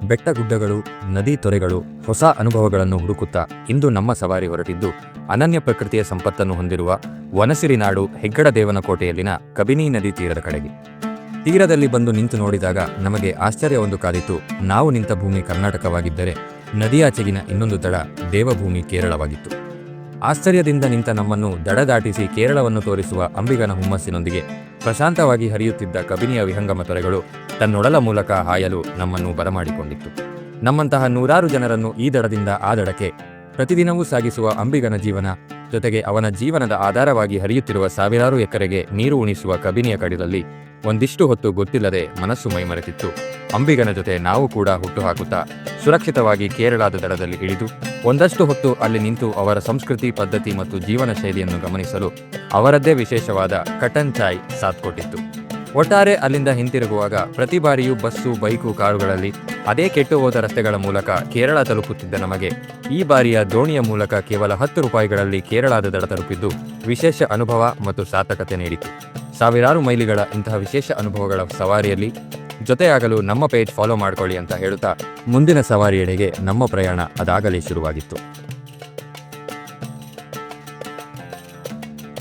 ಬೆಟ್ಟಗುಡ್ಡಗಳು, ನದಿ ತೊರೆಗಳು, ಹೊಸ ಅನುಭವಗಳನ್ನು ಹುಡುಕುತ್ತಾ ಇಂದು ನಮ್ಮ ಸವಾರಿ ಹೊರಟಿದ್ದು ಅನನ್ಯ ಪ್ರಕೃತಿಯ ಸಂಪತ್ತನ್ನು ಹೊಂದಿರುವ ವನಸಿರಿ ನಾಡು ಹೆಗ್ಗಡದೇವನ ಕೋಟೆಯಲ್ಲಿನ ಕಬಿನಿ ನದಿ ತೀರದ ಕಡೆಗೆ. ತೀರದಲ್ಲಿ ಬಂದು ನಿಂತು ನೋಡಿದಾಗ ನಮಗೆ ಆಶ್ಚರ್ಯವೊಂದು ಕಾದಿತು. ನಾವು ನಿಂತ ಭೂಮಿ ಕರ್ನಾಟಕವಾಗಿದ್ದರೆ ನದಿಯಾಚೆಗಿನ ಇನ್ನೊಂದು ದಡ ದೇವಭೂಮಿ ಕೇರಳವಾಗಿತ್ತು. ಆಶ್ಚರ್ಯದಿಂದ ನಿಂತ ನಮ್ಮನ್ನು ದಡ ದಾಟಿಸಿ ಕೇರಳವನ್ನು ತೋರಿಸುವ ಅಂಬಿಗನ ಹುಮ್ಮಸ್ಸಿನೊಂದಿಗೆ ಪ್ರಶಾಂತವಾಗಿ ಹರಿಯುತ್ತಿದ್ದ ಕಬಿನಿಯ ವಿಹಂಗಮ ತೊರೆಗಳು ತನ್ನೊಡಲ ಮೂಲಕ ಹಾಯಲು ನಮ್ಮನ್ನು ಬರಮಾಡಿಕೊಂಡಿತ್ತು. ನಮ್ಮಂತಹ ನೂರಾರು ಜನರನ್ನು ಈ ದಡದಿಂದ ಆ ದಡಕ್ಕೆ ಪ್ರತಿದಿನವೂ ಸಾಗಿಸುವ ಅಂಬಿಗನ ಜೀವನ, ಜೊತೆಗೆ ಅವನ ಜೀವನದ ಆಧಾರವಾಗಿ ಹರಿಯುತ್ತಿರುವ ಸಾವಿರಾರು ಎಕರೆಗೆ ನೀರು ಉಣಿಸುವ ಕಬಿನಿಯ ಕಡಿಲಲ್ಲಿ ಒಂದಿಷ್ಟು ಹೊತ್ತು ಗೊತ್ತಿಲ್ಲದೆ ಮನಸ್ಸು ಮೈಮರೆತಿತ್ತು. ಅಂಬಿಗನ ಜೊತೆ ನಾವು ಕೂಡ ಹುಟ್ಟುಹಾಕುತ್ತಾ ಸುರಕ್ಷಿತವಾಗಿ ಕೇರಳದ ದಡದಲ್ಲಿ ಇಳಿದು ಒಂದಷ್ಟು ಹೊತ್ತು ಅಲ್ಲಿ ನಿಂತು ಅವರ ಸಂಸ್ಕೃತಿ, ಪದ್ಧತಿ ಮತ್ತು ಜೀವನ ಶೈಲಿಯನ್ನು ಗಮನಿಸಲು ಅವರದ್ದೇ ವಿಶೇಷವಾದ ಕಟನ್ ಚಾಯ್ ಸಾಥ್ ಕೊಟ್ಟಿತ್ತು. ಒಟ್ಟಾರೆ ಅಲ್ಲಿಂದ ಹಿಂತಿರುಗುವಾಗ ಪ್ರತಿ ಬಾರಿಯೂ ಬಸ್ಸು, ಬೈಕು, ಕಾರುಗಳಲ್ಲಿ ಅದೇ ಕೆಟ್ಟು ಹೋದ ರಸ್ತೆಗಳ ಮೂಲಕ ಕೇರಳ ತಲುಪುತ್ತಿದ್ದ ನಮಗೆ ಈ ಬಾರಿಯ ದೋಣಿಯ ಮೂಲಕ ಕೇವಲ 10 ರೂಪಾಯಿಗಳಲ್ಲಿ ಕೇರಳದ ದಡ ತಲುಪಿದ್ದು ವಿಶೇಷ ಅನುಭವ ಮತ್ತು ಸಾರ್ಥಕತೆ ನೀಡಿತು. ಸಾವಿರಾರು ಮೈಲಿಗಳ ಇಂತಹ ವಿಶೇಷ ಅನುಭವಗಳ ಸವಾರಿಯಲ್ಲಿ ಜೊತೆಯಾಗಲು ನಮ್ಮ ಪೇಜ್ ಫಾಲೋ ಮಾಡ್ಕೊಳ್ಳಿ ಅಂತ ಹೇಳುತ್ತಾ ಮುಂದಿನ ಸವಾರಿಯೆಡೆಗೆ ನಮ್ಮ ಪ್ರಯಾಣ ಅದಾಗಲೇ ಶುರುವಾಗಿತ್ತು.